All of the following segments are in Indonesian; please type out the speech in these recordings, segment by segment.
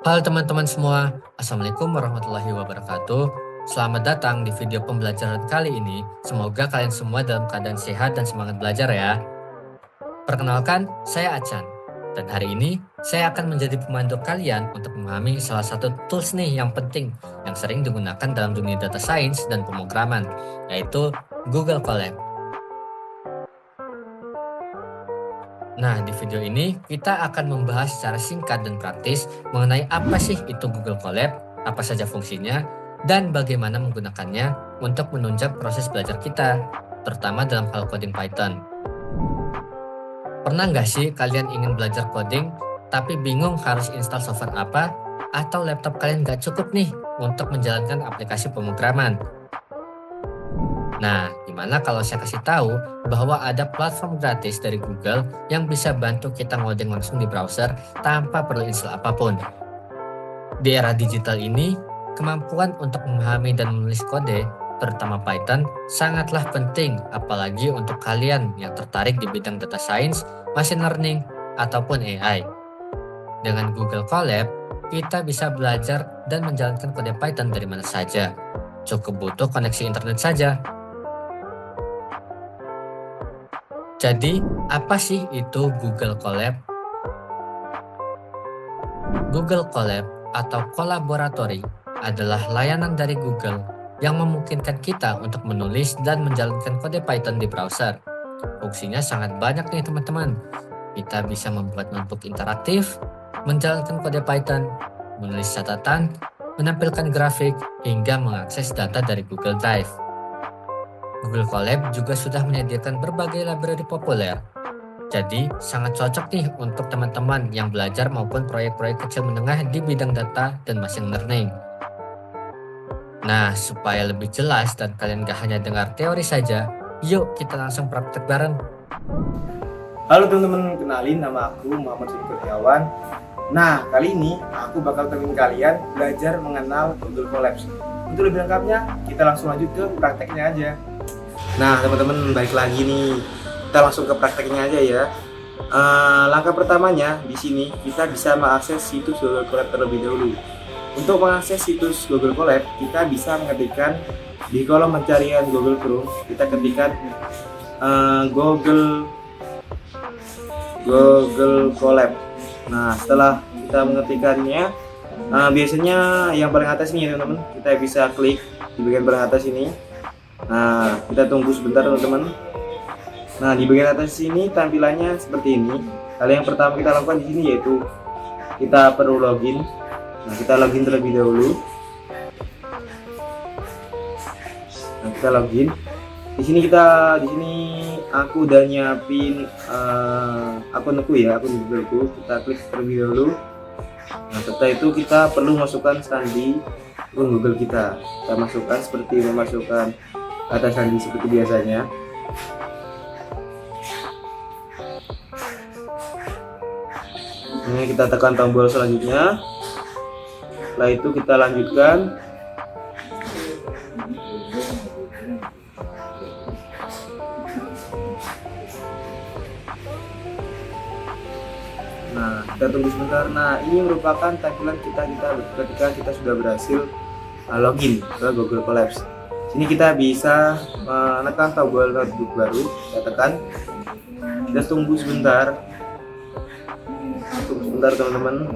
Halo teman-teman semua, Assalamualaikum warahmatullahi wabarakatuh. Selamat datang di video pembelajaran kali ini. Semoga kalian semua dalam keadaan sehat dan semangat belajar ya. Perkenalkan, saya Acan. Dan hari ini, saya akan menjadi pemandu kalian untuk memahami salah satu tools nih yang penting yang sering digunakan dalam dunia data science dan pemrograman, yaitu Google Colab. Nah, di video ini kita akan membahas secara singkat dan praktis mengenai apa sih itu Google Colab, apa saja fungsinya, dan bagaimana menggunakannya untuk menunjang proses belajar kita, terutama dalam hal coding Python. Pernah nggak sih kalian ingin belajar coding, tapi bingung harus install software apa, atau laptop kalian nggak cukup nih untuk menjalankan aplikasi pemrograman? Nah, gimana kalau saya kasih tahu bahwa ada platform gratis dari Google yang bisa bantu kita ngoding langsung di browser tanpa perlu install apapun. Di era digital ini, kemampuan untuk memahami dan menulis kode, terutama Python, sangatlah penting, apalagi untuk kalian yang tertarik di bidang data science, machine learning, ataupun AI. Dengan Google Colab, kita bisa belajar dan menjalankan kode Python dari mana saja. Cukup butuh koneksi internet saja. Jadi, apa sih itu Google Colab? Google Colab atau Collaboratory adalah layanan dari Google yang memungkinkan kita untuk menulis dan menjalankan kode Python di browser. Fungsinya sangat banyak nih teman-teman. Kita bisa membuat notebook interaktif, menjalankan kode Python, menulis catatan, menampilkan grafik, hingga mengakses data dari Google Drive. Google Colab juga sudah menyediakan berbagai library populer. Jadi, sangat cocok nih untuk teman-teman yang belajar maupun proyek-proyek kecil menengah di bidang data dan machine learning. Nah, supaya lebih jelas dan kalian gak hanya dengar teori saja, yuk kita langsung praktek bareng. Halo teman-teman, kenalin nama aku Muhammad Kurniawan. Nah, kali ini aku bakal temenin kalian belajar mengenal Google Colab. Untuk lebih lengkapnya, kita langsung lanjut ke prakteknya aja. Nah, teman-teman, balik lagi nih. Kita langsung ke prakteknya aja ya. Langkah pertamanya di sini kita bisa mengakses situs Google Colab terlebih dahulu. Untuk mengakses situs Google Colab, kita bisa mengetikkan di kolom pencarian Google Chrome, kita ketikkan Google Colab. Nah, setelah kita mengetikkannya, biasanya yang paling atas nih ya teman-teman, kita bisa klik di bagian paling atas ini. Nah, kita tunggu sebentar teman-teman. Nah, di bagian atas sini tampilannya seperti ini. Hal yang pertama kita lakukan di sini yaitu kita perlu login. Nah, kita login terlebih dahulu. Nah, kita login. Di sini aku udah nyiapin akunku ya, akun Googleku. Kita klik terlebih dahulu. Nah, setelah itu kita perlu masukkan sandi akun Google kita. Kita masukkan seperti memasukkan kata sandi seperti biasanya. Ini kita tekan tombol selanjutnya. Setelah itu kita lanjutkan. Nah, kita tunggu sebentar. Nah, ini merupakan tampilan kita ketika kita sudah berhasil login ke Google Colab. Sini kita bisa menekan tombol notebook baru, kita tekan. Kita tunggu sebentar. Tunggu sebentar teman-teman.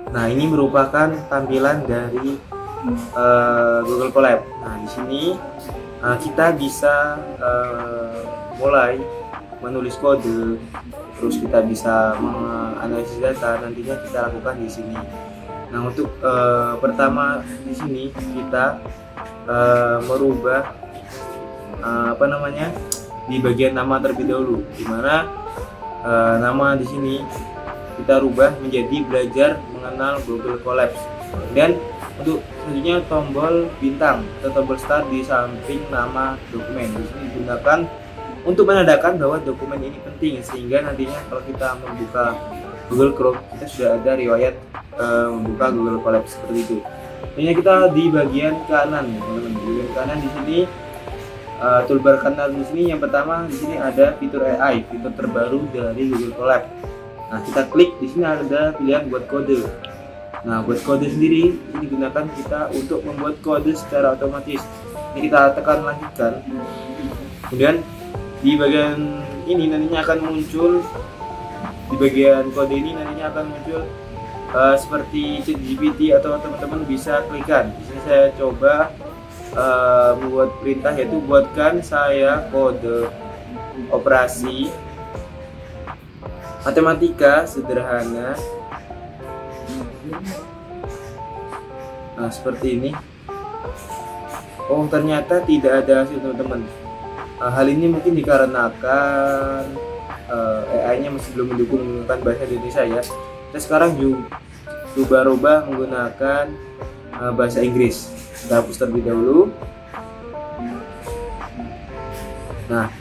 Nah, ini merupakan tampilan dari Google Colab. Nah, di sini kita bisa mulai menulis kode, terus kita bisa menganalisis data. Nantinya kita lakukan di sini. Nah, untuk pertama di sini kita merubah di bagian nama terlebih dahulu, dimana nama di sini kita rubah menjadi belajar mengenal Google Colab. Dan untuk selanjutnya tombol bintang atau tombol start di samping nama dokumen di sini digunakan untuk menandakan bahwa dokumen ini penting, sehingga nantinya kalau kita membuka Google Chrome kita sudah ada riwayat membuka Google Colab seperti itu. Ini kita di bagian kanan, teman-teman. Di bagian kanan di sini toolbar kanan di sini yang pertama di sini ada fitur AI, fitur terbaru dari Google Colab. Nah, kita klik di sini ada pilihan buat kode. Nah, buat kode sendiri ini digunakan kita untuk membuat kode secara otomatis. Ini kita tekan lanjutkan. Kemudian di bagian ini nantinya akan muncul, di bagian kode ini nantinya akan muncul seperti ChatGPT atau teman-teman bisa klikkan. Di sini saya coba membuat perintah, yaitu buatkan saya kode operasi matematika sederhana. Nah, seperti ini. Oh, ternyata tidak ada hasil, teman-teman. Hal ini mungkin dikarenakan AI-nya masih belum mendukung menggunakan bahasa Indonesia ya. Kita sekarang juga coba menggunakan bahasa Inggris. Kita hapus terlebih dahulu. Nah,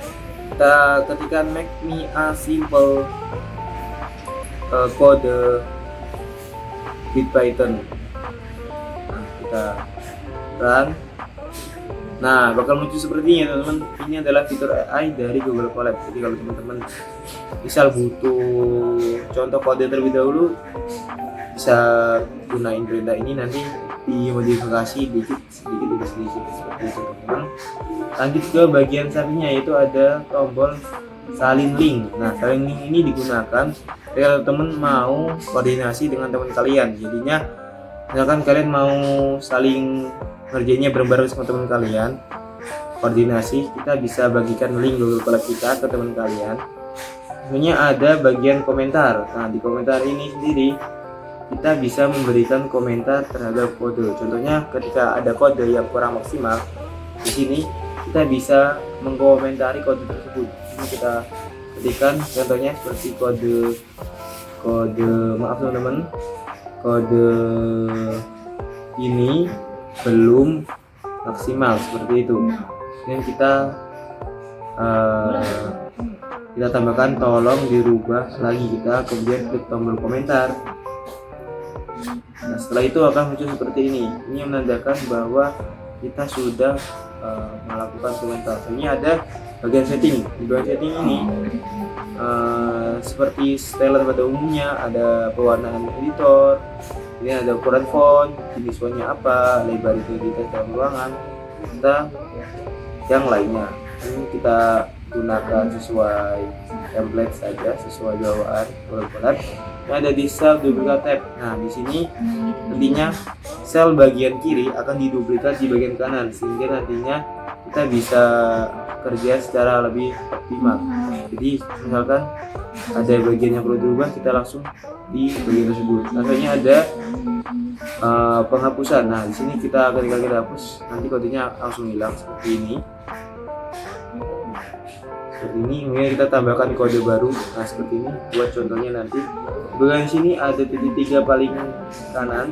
kita ketikkan make me a simple code with Python. Nah, kita run. Nah, bakal muncul seperti ini, teman-teman. Ini adalah fitur AI dari Google Colab. Jadi kalau teman-teman misal butuh contoh kode terlebih dahulu, bisa gunain perintah ini, nanti dimodifikasi sedikit seperti itu, teman-teman. Lanjut ke bagian selanjutnya, yaitu ada tombol salin link. Nah, salin link ini digunakan kalau teman mau koordinasi dengan teman kalian. Jadinya misalkan kalian mau saling ngerjainnya bareng-bareng sama teman kalian, koordinasi, kita bisa bagikan link Google Colab kita ke teman kalian. Sebenarnya ada bagian komentar. Nah, di komentar ini sendiri kita bisa memberikan komentar terhadap kode. Contohnya ketika ada kode yang kurang maksimal, di sini kita bisa mengkomentari kode tersebut. Ini kita ketikkan contohnya seperti kode maaf teman-teman, kode ini belum maksimal, seperti itu. Dan kita tambahkan tolong dirubah lagi, kita kemudian klik tombol komentar. Nah, setelah itu akan muncul seperti ini. Ini menandakan bahwa kita sudah melakukan komentar. Ini ada bagian setting. Di bagian setting ini seperti styler pada umumnya, ada pewarnaan editor. Ini ada ukuran font, jenis fontnya apa, lebar identitas dalam ruangan, kita yang lainnya. Ini kita gunakan sesuai template saja, sesuai bawaan Google Colab. Ini ada di sel duplicate tab. Nah, di sini nantinya sel bagian kiri akan diduplikat di bagian kanan, sehingga nantinya kita bisa kerja secara lebih optimal. Jadi misalkan ada bagian yang perlu dirubah, kita langsung di bagian tersebut. Contohnya ada penghapusan. Nah, di sini kita ketika kita hapus, nanti kodenya langsung hilang seperti ini. Seperti ini, kemudian kita tambahkan kode baru. Nah, seperti ini buat contohnya nanti. Di bagian sini ada titik 3 paling kanan.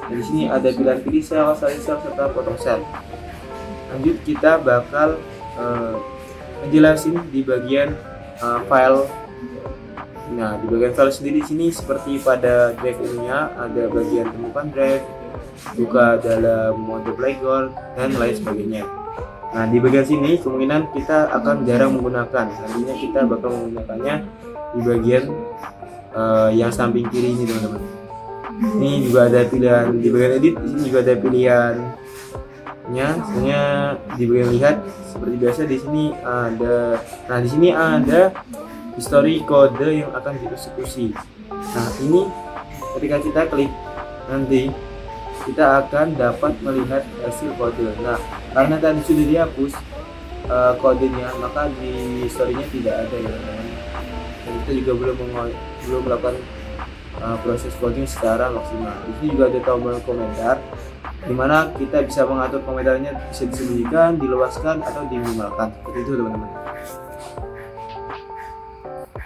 Dan di sini ada pilihan pilih sel, salin sel, serta potong sel. Lanjut, kita bakal menjelasin di bagian file. Nah, di bagian file sendiri sini seperti pada drive ininya ada bagian temukan drive, buka dalam mode playground, dan lain sebagainya. Nah, di bagian sini kemungkinan kita akan jarang menggunakan. Nantinya kita bakal menggunakannya di bagian yang samping kiri ini, teman-teman. Ini juga ada pilihan di bagian edit. Di sini juga ada pilihannya. Sebenarnya di bagian lihat seperti biasa di sini ada. Nah, di sini ada history kode yang akan dieksekusi. Nah, ini ketika kita klik, nanti kita akan dapat melihat hasil kode. Nah, karena tadi sudah dihapus kodenya, maka di story-nya tidak ada ya, teman-teman. Dan kita juga belum melakukan proses coding secara maksimal. Di sini juga ada tombol komentar, di mana kita bisa mengatur komentarnya, bisa disembunyikan, diluaskan, atau diminimalkan. Seperti itu, teman-teman.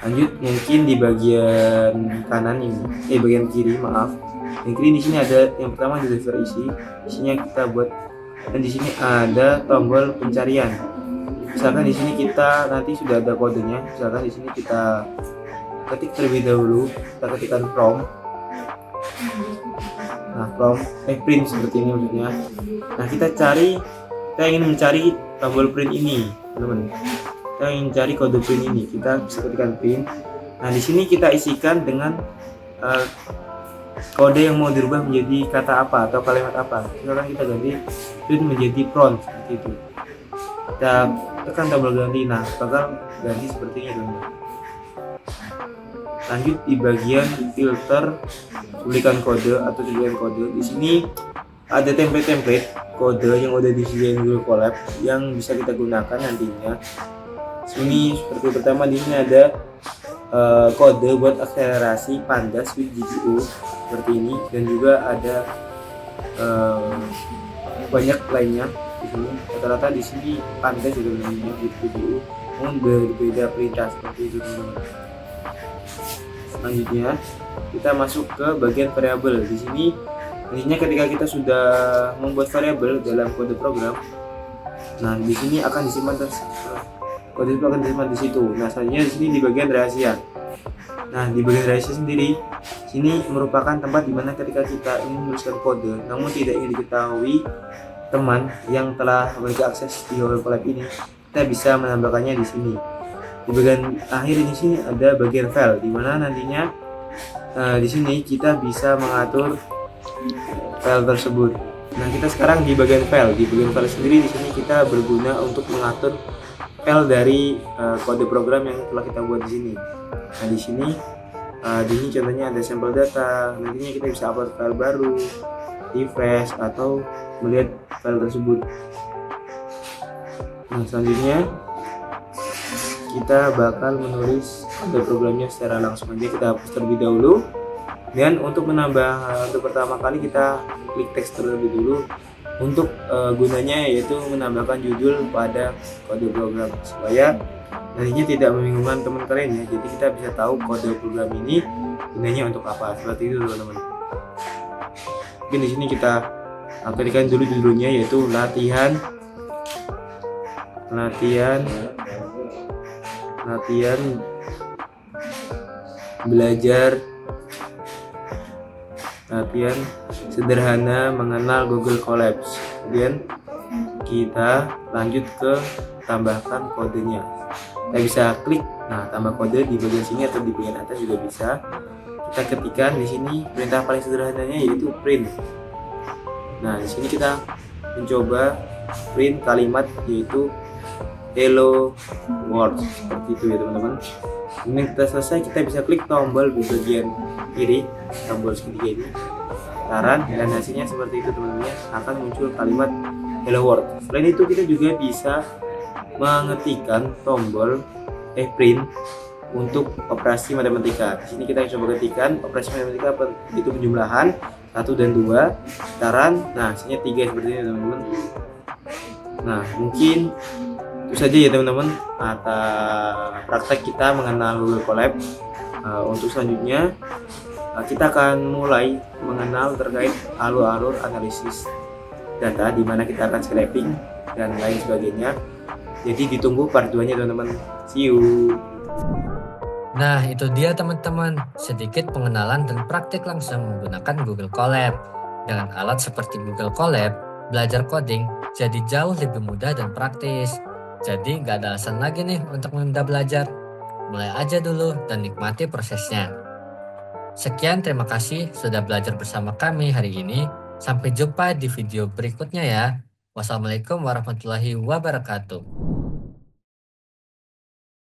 Lanjut, mungkin di bagian kanan ini, bagian kiri, maaf. Yang kiri di sini ada yang pertama di deliver isi, isinya kita buat, dan di sini ada tombol pencarian. Misalkan di sini kita nanti sudah ada kodenya, misalkan di sini kita ketik terlebih dahulu, kita ketikkan prompt. Nah, print seperti ini maksudnya. Nah, kita cari kita ingin mencari tombol print ini, teman-teman. Kita ingin cari kode print ini, kita bisa ketikkan print. Nah, di sini kita isikan dengan kode yang mau dirubah menjadi kata apa atau kalimat apa. Sekarang kita ganti print menjadi prompt seperti itu. Kita tekan tombol ganti, nah bakal ganti seperti ini, teman-teman. Lanjut di bagian filter cuplikan kode atau cuplikan kode. Di sini ada template kode yang udah disediain Google Colab yang bisa kita gunakan nantinya. Sini seperti pertama, di sini ada kode buat akselerasi Pandas with GPU seperti ini, dan juga ada banyak lainnya. Di sini rata-rata di sini Pandas juga namanya with GPU, namun berbeda perintah seperti itu, teman-teman. Selanjutnya kita masuk ke bagian variabel. Di sini nantinya ketika kita sudah membuat variabel dalam kode program, nah di sini akan disimpan kode itu akan disimpan di situ. Nah, selanjutnya di sini di bagian rahasia. Nah, di bagian rahasia sendiri, sini merupakan tempat dimana ketika kita ingin menuliskan kode, namun tidak ingin diketahui teman yang telah memiliki akses di Google Colab ini, kita bisa menambahkannya di sini. Di bagian akhir di sini ada bagian file, dimana nantinya di sini kita bisa mengatur file tersebut. Nah, kita sekarang di bagian file. Di bagian file sendiri, di sini kita berguna untuk mengatur file dari kode program yang telah kita buat di sini. Nah, di sini contohnya ada sampel data. Nantinya kita bisa upload file baru, refresh, atau melihat file tersebut. Nah, selanjutnya kita bakal menulis kode programnya secara langsung aja. Kita hapus terlebih dahulu, dan untuk untuk pertama kali kita klik teks terlebih dulu. Untuk gunanya yaitu menambahkan judul pada kode program supaya nantinya tidak membingungkan teman kalian ya. Jadi kita bisa tahu kode program ini gunanya untuk apa, seperti itu, teman-teman. Mungkin di sini kita ketikkan dulu judulnya, yaitu latihan sederhana mengenal Google Colabs. Kemudian kita lanjut ke tambahkan kodenya. Kita bisa klik, nah tambah kode di bagian sini atau di bagian atas juga bisa. Kita ketikkan di sini perintah paling sederhananya yaitu print. Nah, di sini kita mencoba print kalimat yaitu hello world, seperti itu ya, teman-teman. Ini kita selesai, kita bisa klik tombol di bagian kiri, tombol segitiga ini, saran, dan hasilnya seperti itu, teman-teman. Akan muncul kalimat hello world. Selain itu, kita juga bisa mengetikkan tombol print untuk operasi matematika. Di sini kita coba ketikkan operasi matematika itu penjumlahan 1 dan 2, saran, nah hasilnya 3 seperti ini, teman-teman. Nah, mungkin itu saja ya, teman-teman, atas praktek kita mengenal Google Colab. Untuk selanjutnya kita akan mulai mengenal terkait alur-alur analisis data, di mana kita akan scraping dan lain sebagainya. Jadi ditunggu part 2-nya, teman-teman. See you. Nah, itu dia teman-teman, sedikit pengenalan dan praktik langsung menggunakan Google Colab. Dengan alat seperti Google Colab, belajar coding jadi jauh lebih mudah dan praktis. Jadi nggak ada alasan lagi nih untuk menunda belajar. Mulai aja dulu dan nikmati prosesnya. Sekian, terima kasih sudah belajar bersama kami hari ini. Sampai jumpa di video berikutnya ya. Wassalamualaikum warahmatullahi wabarakatuh.